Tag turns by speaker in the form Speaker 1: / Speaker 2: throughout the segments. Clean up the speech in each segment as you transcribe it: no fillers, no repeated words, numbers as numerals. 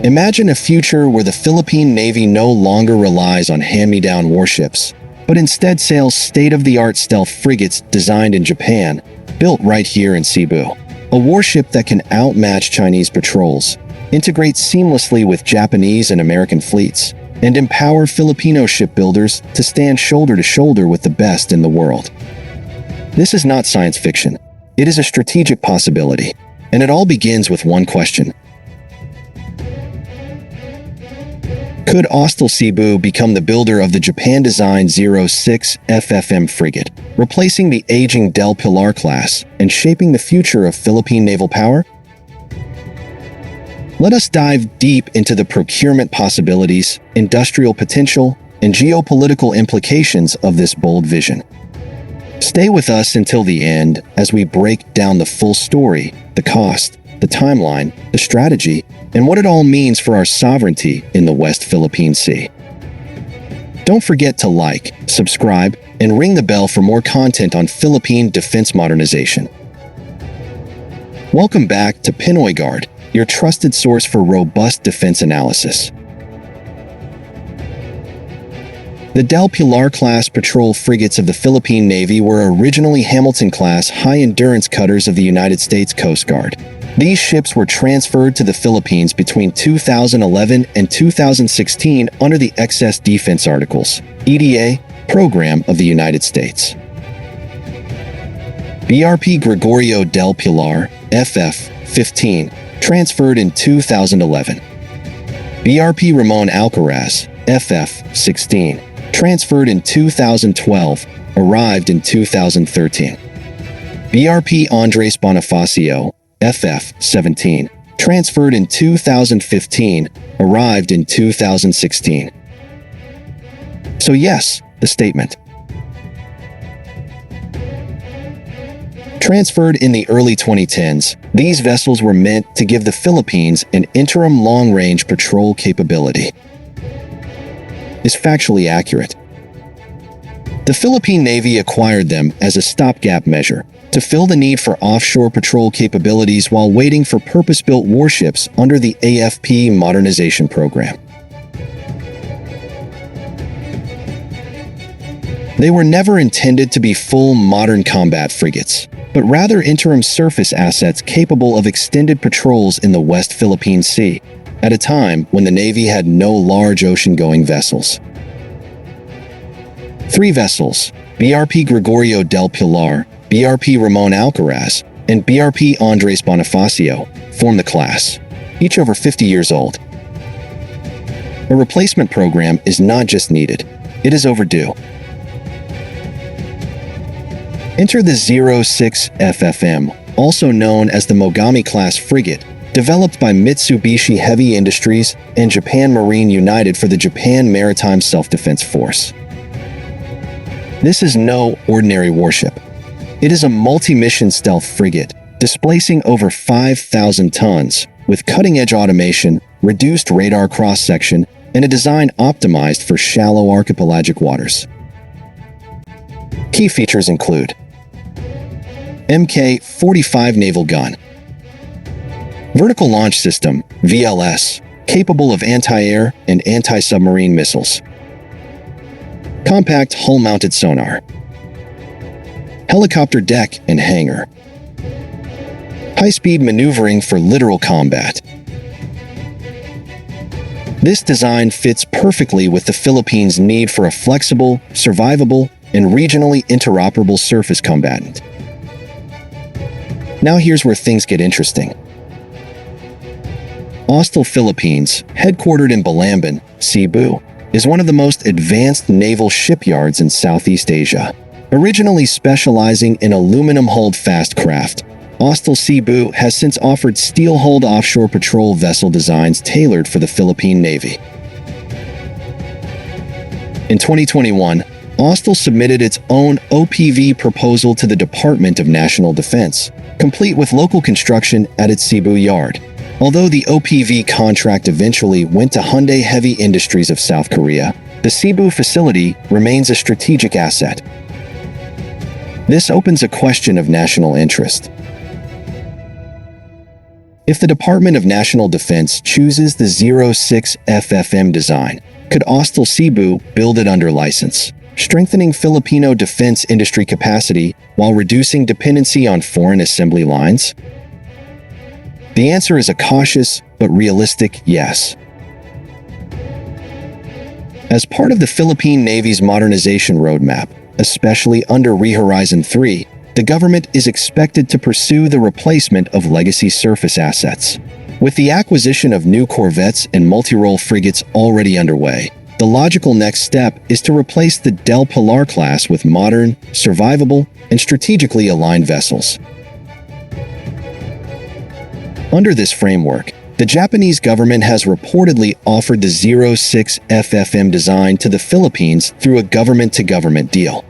Speaker 1: Imagine a future where the Philippine Navy no longer relies on hand-me-down warships, but instead sails state-of-the-art stealth frigates designed in Japan, built right here in Cebu. A warship that can outmatch Chinese patrols, integrate seamlessly with Japanese and American fleets, and empower Filipino shipbuilders to stand shoulder to shoulder with the best in the world. This is not science fiction. It is a strategic possibility, and it all begins with one question. Could Austal Cebu become the builder of the Japan-designed 06 FFM frigate, replacing the aging Pilar-Class and shaping the future of Philippine naval power? Let us dive deep into the procurement possibilities, industrial potential, and geopolitical implications of this bold vision. Stay with us until the end as we break down the full story, the cost, the timeline, the strategy, and what it all means for our sovereignty in the West Philippine Sea. Don't forget to like, subscribe, and ring the bell for more content on Philippine defense modernization. Welcome back to Pinoy Guard, your trusted source for robust defense analysis. The Pilar-Class patrol frigates of the Philippine Navy were originally Hamilton-class high-endurance cutters of the United States Coast Guard. These ships were transferred to the Philippines between 2011 and 2016 under the Excess Defense Articles, EDA, program of the United States. BRP Gregorio del Pilar, FF-15, transferred in 2011. BRP Ramon Alcaraz, FF-16, transferred in 2012, arrived in 2013. BRP Andres Bonifacio, FF-17, transferred in 2015, arrived in 2016. So yes, the statement. Transferred in the early 2010s, these vessels were meant to give the Philippines an interim long-range patrol capability. Is factually accurate. The Philippine Navy acquired them as a stopgap measure to fill the need for offshore patrol capabilities while waiting for purpose-built warships under the AFP modernization program. They were never intended to be full modern combat frigates, but rather interim surface assets capable of extended patrols in the West Philippine Sea, at a time when the Navy had no large ocean-going vessels. 3 vessels, BRP Gregorio del Pilar, BRP Ramon Alcaraz, and BRP Andres Bonifacio, form the class, each over 50 years old. A replacement program is not just needed, it is overdue. Enter the 06 FFM, also known as the Mogami-class frigate, developed by Mitsubishi Heavy Industries and Japan Marine United for the Japan Maritime Self-Defense Force. This is no ordinary warship. It is a multi-mission stealth frigate, displacing over 5,000 tons, with cutting-edge automation, reduced radar cross-section, and a design optimized for shallow archipelagic waters. Key features include Mk-45 naval gun, vertical launch system, VLS, capable of anti-air and anti-submarine missiles, compact hull-mounted sonar, helicopter deck and hangar, high-speed maneuvering for littoral combat. This design fits perfectly with the Philippines' need for a flexible, survivable, and regionally interoperable surface combatant. Now here's where things get interesting. Austal Philippines, headquartered in Balamban, Cebu, is one of the most advanced naval shipyards in Southeast Asia. Originally specializing in aluminum-hulled fast craft, Austal Cebu has since offered steel-hulled offshore patrol vessel designs tailored for the Philippine Navy. In 2021, Austal submitted its own OPV proposal to the Department of National Defense, complete with local construction at its Cebu yard. Although the OPV contract eventually went to Hyundai Heavy Industries of South Korea, the Cebu facility remains a strategic asset. This opens a question of national interest. If the Department of National Defense chooses the 06 FFM design, could Austal Cebu build it under license, strengthening Filipino defense industry capacity while reducing dependency on foreign assembly lines? The answer is a cautious but realistic yes. As part of the Philippine Navy's modernization roadmap, especially under Rehorizon 3, the government is expected to pursue the replacement of legacy surface assets. With the acquisition of new corvettes and multi-role frigates already underway, the logical next step is to replace the Pilar-Class with modern, survivable, and strategically aligned vessels. Under this framework, the Japanese government has reportedly offered the 06 FFM design to the Philippines through a government-to-government deal.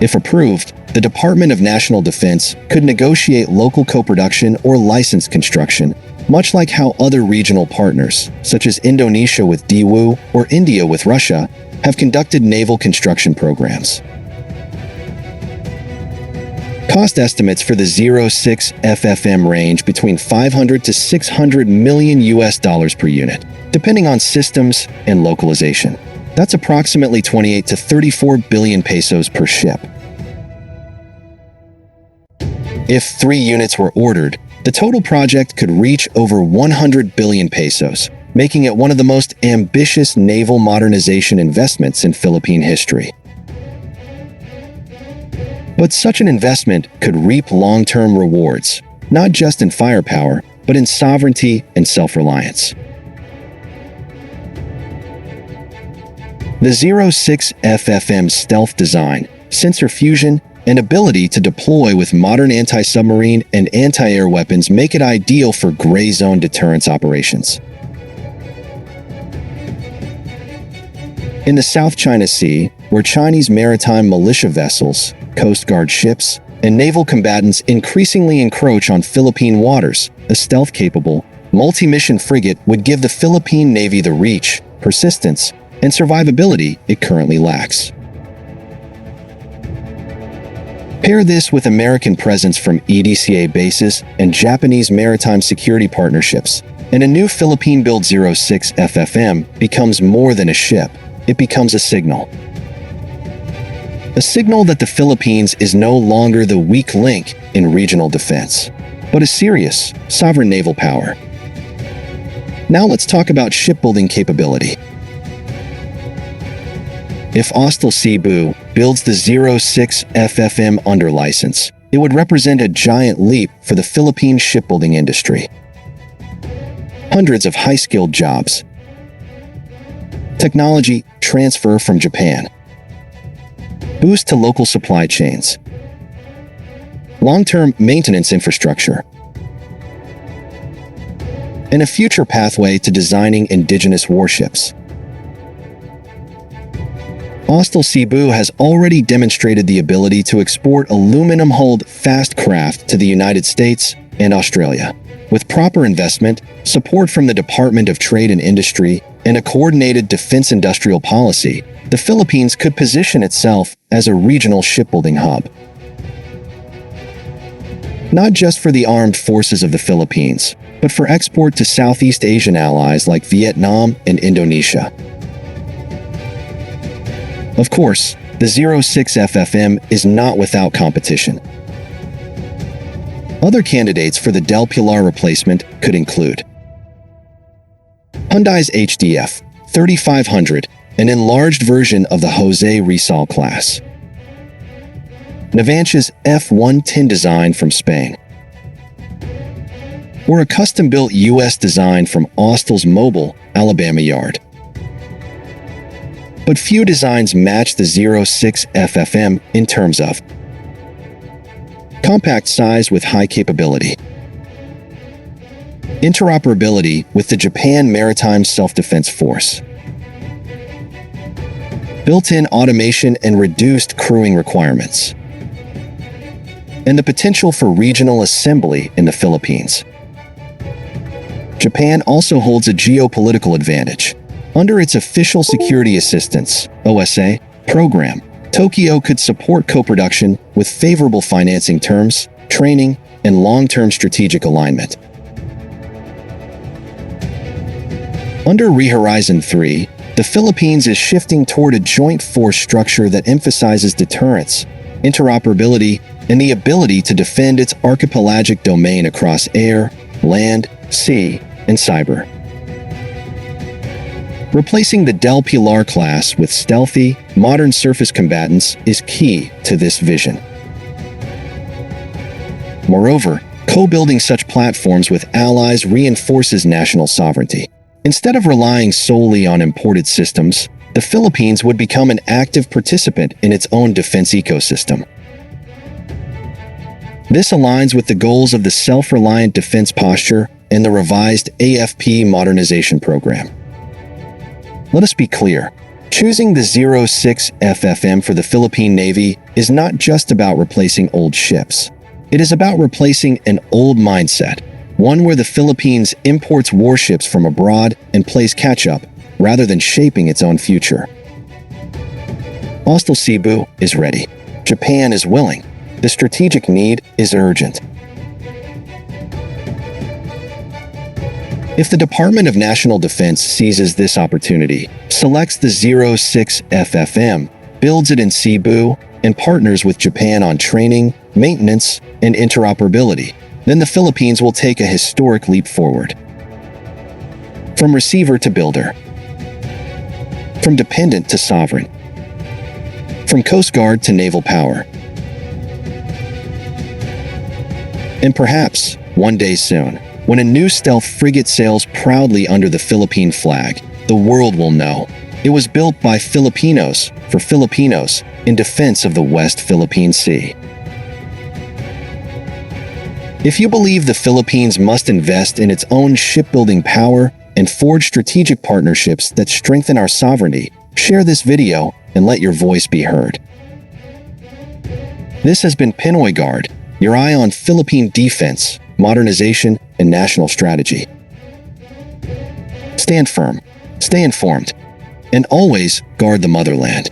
Speaker 1: If approved, the Department of National Defense could negotiate local co-production or licensed construction, much like how other regional partners, such as Indonesia with Daewoo or India with Russia, have conducted naval construction programs. Cost estimates for the 06 FFM range between $500 to $600 million per unit, depending on systems and localization. That's approximately 28 to 34 billion pesos per ship. If 3 units were ordered, the total project could reach over 100 billion pesos, making it one of the most ambitious naval modernization investments in Philippine history. But such an investment could reap long-term rewards, not just in firepower, but in sovereignty and self-reliance. The 06 FFM stealth design, sensor fusion, and ability to deploy with modern anti-submarine and anti-air weapons make it ideal for gray zone deterrence operations. In the South China Sea, where Chinese maritime militia vessels, Coast Guard ships, and naval combatants increasingly encroach on Philippine waters, a stealth-capable, multi-mission frigate would give the Philippine Navy the reach, persistence, and survivability it currently lacks. Pair this with American presence from EDCA bases and Japanese maritime security partnerships, and a new Philippine-built 06 FFM becomes more than a ship. It becomes a signal. A signal that the Philippines is no longer the weak link in regional defense, but a serious, sovereign naval power. Now let's talk about shipbuilding capability. If Austal Cebu builds the 06 FFM under license, it would represent a giant leap for the Philippine shipbuilding industry. Hundreds of high-skilled jobs. Technology transfer from Japan. Boost to local supply chains. Long-term maintenance infrastructure. And a future pathway to designing indigenous warships. Austal Cebu has already demonstrated the ability to export aluminum-hulled fast craft to the United States and Australia. With proper investment, support from the Department of Trade and Industry, and a coordinated defense industrial policy, the Philippines could position itself as a regional shipbuilding hub. Not just for the armed forces of the Philippines, but for export to Southeast Asian allies like Vietnam and Indonesia. Of course, the 06 FFM is not without competition. Other candidates for the Del Pilar replacement could include Hyundai's HDF 3500, an enlarged version of the Jose Rizal class. Navantia's F110 design from Spain. Or a custom-built U.S. design from Austal's Mobile, Alabama yard. But few designs match the 06 FFM in terms of compact size with high capability, interoperability with the Japan Maritime Self-Defense Force, built-in automation and reduced crewing requirements, and the potential for regional assembly in the Philippines. Japan also holds a geopolitical advantage. Under its Official Security Assistance (OSA) program, Tokyo could support co-production with favorable financing terms, training, and long-term strategic alignment. Under Rehorizon 3, the Philippines is shifting toward a joint force structure that emphasizes deterrence, interoperability, and the ability to defend its archipelagic domain across air, land, sea, and cyber. Replacing the Pilar-Class with stealthy, modern surface combatants is key to this vision. Moreover, co-building such platforms with allies reinforces national sovereignty. Instead of relying solely on imported systems, the Philippines would become an active participant in its own defense ecosystem. This aligns with the goals of the self-reliant defense posture and the revised AFP modernization program. Let us be clear. Choosing the 06 FFM for the Philippine Navy is not just about replacing old ships. It is about replacing an old mindset, one where the Philippines imports warships from abroad and plays catch-up rather than shaping its own future. Austal Cebu is ready. Japan is willing. The strategic need is urgent. If the Department of National Defense seizes this opportunity, selects the 06 FFM, builds it in Cebu, and partners with Japan on training, maintenance, and interoperability, then the Philippines will take a historic leap forward. From receiver to builder. From dependent to sovereign. From Coast Guard to naval power. And perhaps, one day soon, when a new stealth frigate sails proudly under the Philippine flag, the world will know it was built by Filipinos for Filipinos in defense of the West Philippine Sea. If you believe the Philippines must invest in its own shipbuilding power and forge strategic partnerships that strengthen our sovereignty, share this video and let your voice be heard. This has been Pinoy Guard, your eye on Philippine defense, modernization, and national strategy. Stand firm, stay informed, and always guard the motherland.